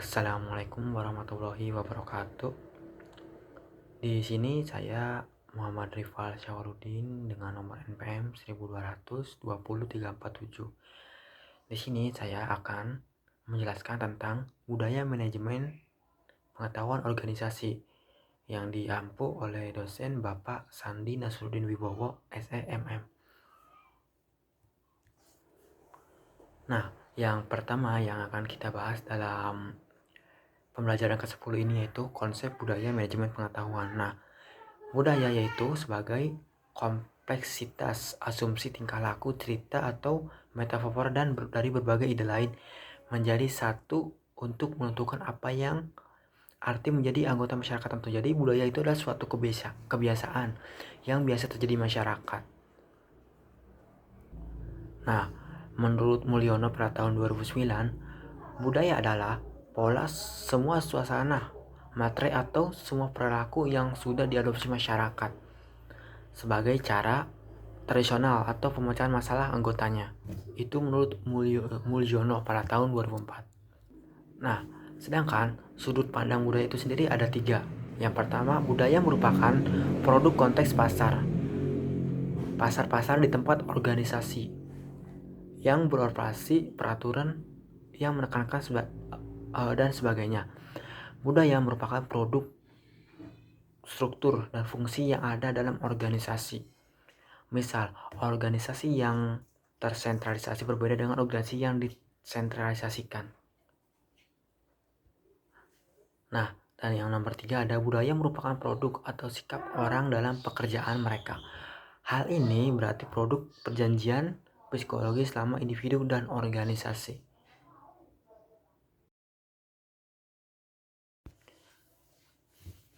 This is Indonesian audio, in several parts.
Assalamualaikum warahmatullahi wabarakatuh. Di sini saya Muhammad Rifal Syawarudin dengan nomor NPM 1220347. Di sini saya akan menjelaskan tentang budaya manajemen pengetahuan organisasi yang diampu oleh dosen Bapak Sandi Nasruddin Wibowo, SEMM. Nah, yang pertama yang akan kita bahas dalam pembelajaran ke-10 ini yaitu konsep budaya manajemen pengetahuan. Nah, budaya yaitu sebagai kompleksitas asumsi tingkah laku, cerita atau metafor dan dari berbagai ide lain menjadi satu untuk menentukan apa yang arti menjadi anggota masyarakat tertentu. Jadi budaya itu adalah suatu kebiasaan yang biasa terjadi di masyarakat. Nah, menurut Mulyono pada tahun 2009, budaya adalah pola semua suasana, materi atau semua perilaku yang sudah diadopsi masyarakat sebagai cara tradisional atau pemecahan masalah anggotanya. Itu menurut Mulyono pada tahun 2004. Nah, sedangkan sudut pandang budaya itu sendiri ada 3. Yang pertama, budaya merupakan produk konteks pasar. Pasar-pasar di tempat organisasi yang beroperasi, peraturan yang menekankan dan sebagainya. Budaya merupakan produk struktur dan fungsi yang ada dalam organisasi. Misal, organisasi yang tersentralisasi berbeda dengan organisasi yang disentralisasikan. Nah, dan yang nomor 3 ada budaya merupakan produk atau sikap orang dalam pekerjaan mereka. Hal ini berarti produk perjanjian psikologi selama individu dan organisasi.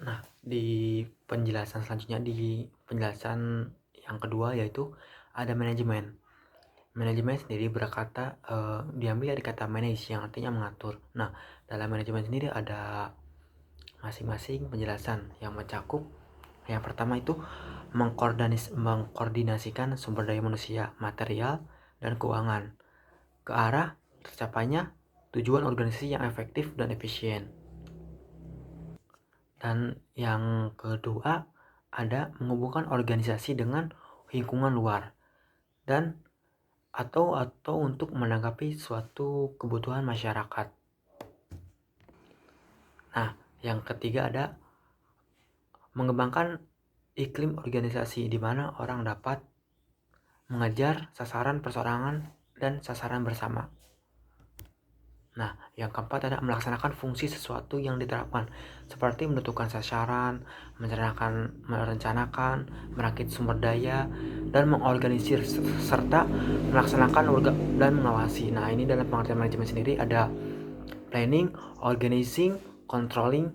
Nah, di penjelasan selanjutnya, di penjelasan yang kedua yaitu ada manajemen. Manajemen sendiri diambil dari kata manage yang artinya mengatur. Nah, dalam manajemen sendiri ada masing-masing penjelasan yang mencakup. Yang pertama itu mengkoordinasikan sumber daya manusia, material, dan keuangan ke arah tercapainya tujuan organisasi yang efektif dan efisien. Dan yang kedua ada menghubungkan organisasi dengan lingkungan luar dan atau untuk menanggapi suatu kebutuhan masyarakat. Nah, yang ketiga ada mengembangkan iklim organisasi di mana orang dapat mengejar sasaran perseorangan dan sasaran bersama. Nah, yang keempat ada melaksanakan fungsi sesuatu yang diterapkan, seperti menentukan sasaran, merencanakan, merakit sumber daya, dan mengorganisir serta melaksanakan dan mengawasi. Nah, ini dalam pengertian manajemen sendiri ada planning, organizing, controlling.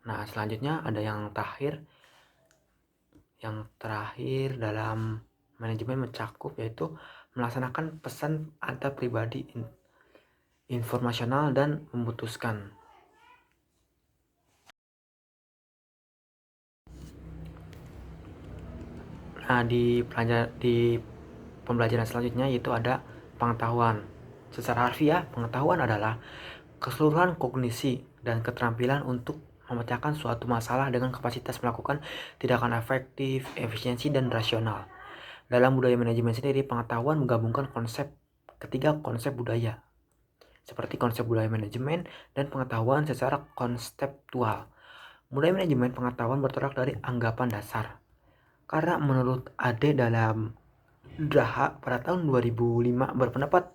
Nah, selanjutnya ada yang terakhir dalam manajemen mencakup yaitu melaksanakan pesan antar pribadi informasional dan memutuskan. Nah, di pembelajaran selanjutnya yaitu ada pengetahuan. Secara harfiah, pengetahuan adalah keseluruhan kognisi dan keterampilan untuk memecahkan suatu masalah dengan kapasitas melakukan tindakan efektif, efisiensi, dan rasional. Dalam budaya manajemen sendiri, pengetahuan menggabungkan ketiga konsep budaya, seperti konsep budaya manajemen dan pengetahuan secara konseptual. Budaya manajemen pengetahuan bertolak dari anggapan dasar. Karena menurut Ade dalam Draha pada tahun 2005 berpendapat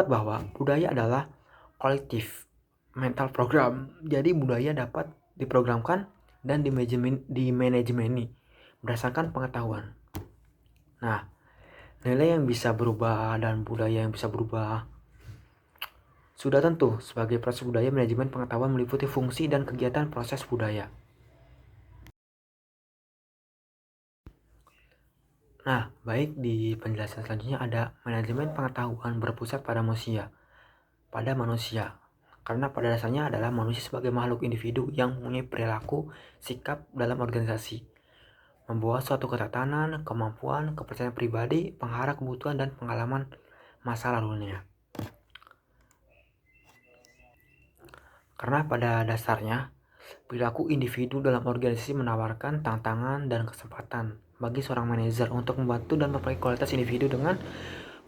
bahwa budaya adalah kolektif mental program. Jadi budaya dapat diprogramkan dan dimanajemeni berdasarkan pengetahuan. Nah, nilai yang bisa berubah dan budaya yang bisa berubah sudah tentu. Sebagai proses budaya, manajemen pengetahuan meliputi fungsi dan kegiatan proses budaya. Nah, baik, di penjelasan selanjutnya ada manajemen pengetahuan berpusat pada manusia. Karena pada dasarnya adalah manusia sebagai makhluk individu yang mempunyai perilaku, sikap dalam organisasi, membawa suatu ketatanan, kemampuan, kepercayaan pribadi, penghara kebutuhan, dan pengalaman masa lalunya. Karena pada dasarnya, perilaku individu dalam organisasi menawarkan tantangan dan kesempatan bagi seorang manajer untuk membantu dan memperbaiki kualitas individu dengan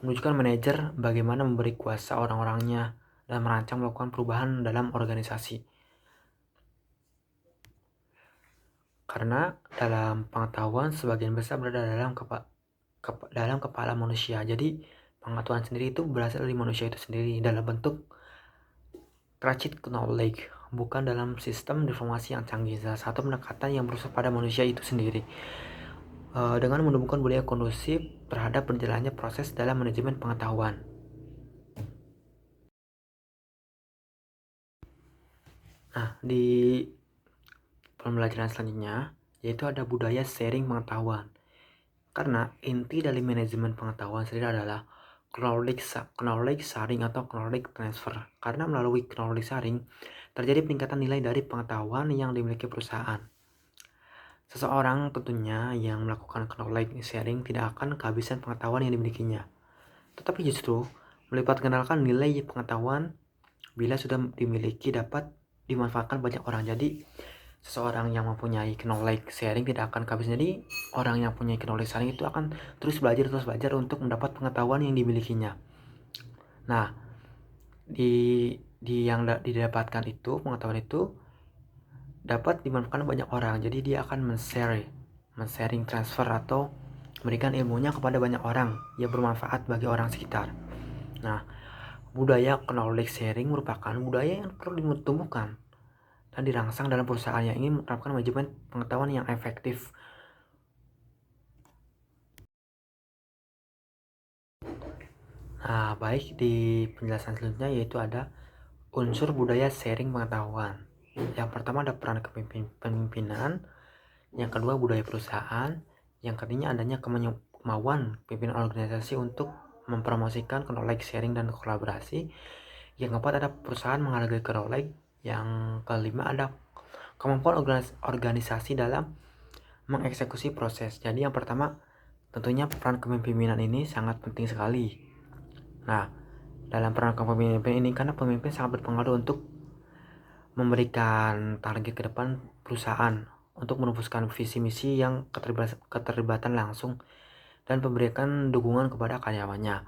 menunjukkan manajer bagaimana memberi kuasa orang-orangnya dan merancang melakukan perubahan dalam organisasi. Karena dalam pengetahuan sebagian besar berada dalam kepala manusia. Jadi pengetahuan sendiri itu berasal dari manusia itu sendiri dalam bentuk Crunched knowledge, bukan dalam sistem informasi yang canggih. Salah satu pendekatan yang berusaha pada manusia itu sendiri dengan menumbuhkan budaya kondusif terhadap berjalannya proses dalam manajemen pengetahuan. Nah, di pembelajaran selanjutnya yaitu ada budaya sharing pengetahuan. Karena inti dari manajemen pengetahuan sendiri adalah knowledge sharing atau knowledge transfer. Karena melalui knowledge sharing terjadi peningkatan nilai dari pengetahuan yang dimiliki perusahaan. Seseorang tentunya yang melakukan knowledge sharing tidak akan kehabisan pengetahuan yang dimilikinya. Tetapi justru melipat gandakan nilai pengetahuan bila sudah dimiliki dapat dimanfaatkan banyak orang. Jadi seseorang yang mempunyai knowledge sharing tidak akan kehabisan. Jadi orang yang punya knowledge sharing itu akan terus belajar untuk mendapat pengetahuan yang dimilikinya. Nah, yang didapatkan itu pengetahuan itu dapat dimanfaatkan banyak orang. Jadi dia akan men-sharing transfer atau memberikan ilmunya kepada banyak orang yang bermanfaat bagi orang sekitar. Nah, budaya knowledge sharing merupakan budaya yang perlu ditumbuhkan dan dirangsang dalam perusahaan yang ingin menerapkan manajemen pengetahuan yang efektif. Nah, baik, di penjelasan selanjutnya yaitu ada unsur budaya sharing pengetahuan. Yang pertama ada peran kepemimpinan, yang kedua budaya perusahaan, yang ketiga adanya kemauan pimpinan organisasi untuk mempromosikan knowledge sharing dan kolaborasi, yang keempat ada perusahaan menghargai knowledge, yang kelima ada kemampuan organisasi dalam mengeksekusi proses. Jadi yang pertama tentunya peran kepemimpinan ini sangat penting sekali. Nah, dalam peran kepemimpinan ini karena pemimpin sangat berpengaruh untuk memberikan target ke depan perusahaan untuk merumuskan visi misi yang keterlibatan langsung dan memberikan dukungan kepada karyawannya.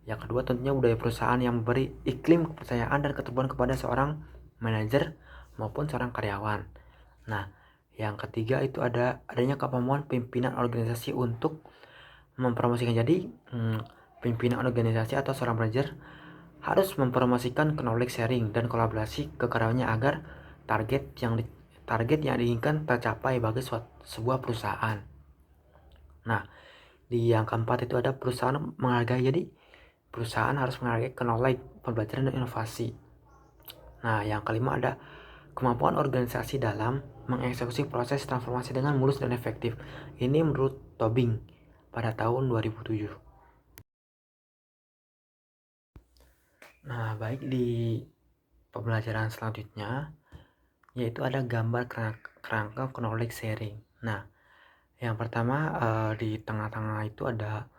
Yang kedua tentunya budaya perusahaan yang memberi iklim kepercayaan dan keterbukaan kepada seorang manajer maupun seorang karyawan. Nah, yang ketiga itu adanya kemampuan pimpinan organisasi untuk mempromosikan. Jadi pimpinan organisasi atau seorang manajer harus mempromosikan knowledge sharing dan kolaborasi ke karyawannya agar target yang diinginkan tercapai bagi sebuah perusahaan. Nah, di yang keempat itu ada perusahaan menghargai. Jadi perusahaan harus menghargai knowledge, pembelajaran dan inovasi. Nah, yang kelima ada kemampuan organisasi dalam mengeksekusi proses transformasi dengan mulus dan efektif. Ini menurut Tobing pada tahun 2007. Nah, baik, di pembelajaran selanjutnya yaitu ada gambar kerangka knowledge sharing. Nah, yang pertama di tengah-tengah itu ada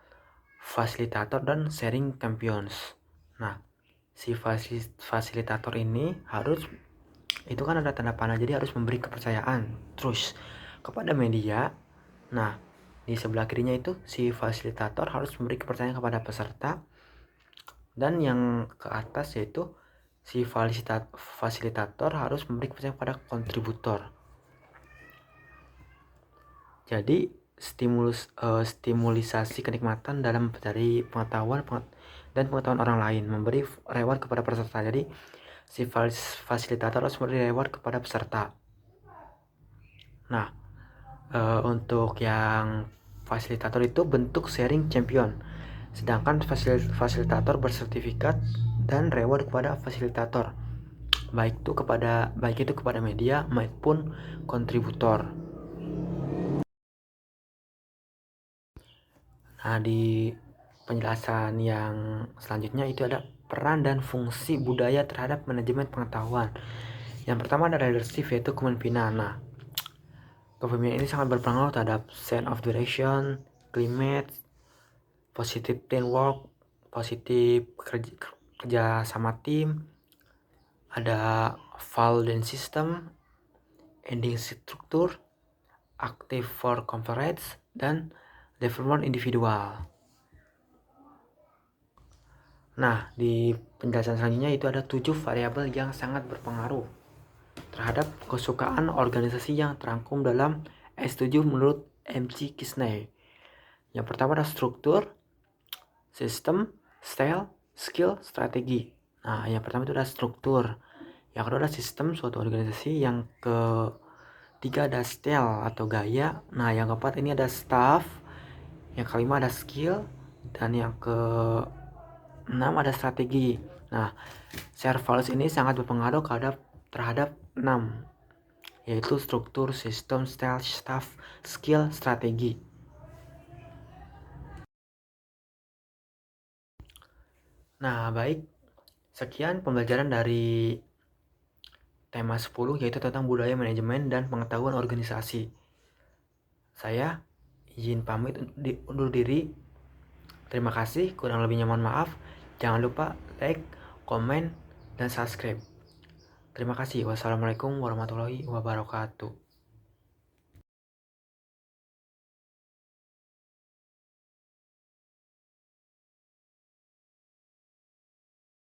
fasilitator dan sharing champions. Nah, si fasilitator ini itu kan ada tanda panah, jadi harus memberi kepercayaan terus kepada media. Nah, di sebelah kirinya itu si fasilitator harus memberi kepercayaan kepada peserta, dan yang ke atas yaitu si fasilitator harus memberi kepercayaan kepada kontributor. Jadi stimulisasi kenikmatan dalam mencari pengetahuan dan pengetahuan orang lain, memberi reward kepada peserta. Jadi si fasilitator harus memberi reward kepada peserta. Nah, untuk yang fasilitator itu bentuk sharing champion, sedangkan fasilitator bersertifikat dan reward kepada fasilitator, baik itu kepada media maupun kontributor. Nah, di penjelasan yang selanjutnya itu ada peran dan fungsi budaya terhadap manajemen pengetahuan. Yang pertama ada leadership, yaitu kepemimpinan. Nah, kepemimpinan ini sangat berpengaruh terhadap sense of direction, climate, positive teamwork, positif kerja sama tim, ada Value system, ending struktur, active for conference, dan development individual. Nah, di penjelasan selanjutnya itu ada 7 variabel yang sangat berpengaruh terhadap kesukaan organisasi yang terangkum dalam S7 menurut M.C. Kisney. Yang pertama ada struktur, sistem, style, skill, strategi. Nah, yang pertama itu ada struktur. Yang kedua ada sistem suatu organisasi. Yang ketiga ada style atau gaya. Nah, yang keempat ini ada staff. Yang kelima ada skill. Dan yang keenam ada strategi. Nah, share values ini sangat berpengaruh terhadap 6, yaitu struktur, sistem, style, staff, skill, strategi. Nah, baik. Sekian pembelajaran dari tema 10, yaitu tentang budaya manajemen dan pengetahuan organisasi. Saya izin pamit undur diri. Terima kasih, kurang lebihnya mohon maaf. Jangan lupa like, komen, dan subscribe. Terima kasih. Wassalamualaikum warahmatullahi wabarakatuh.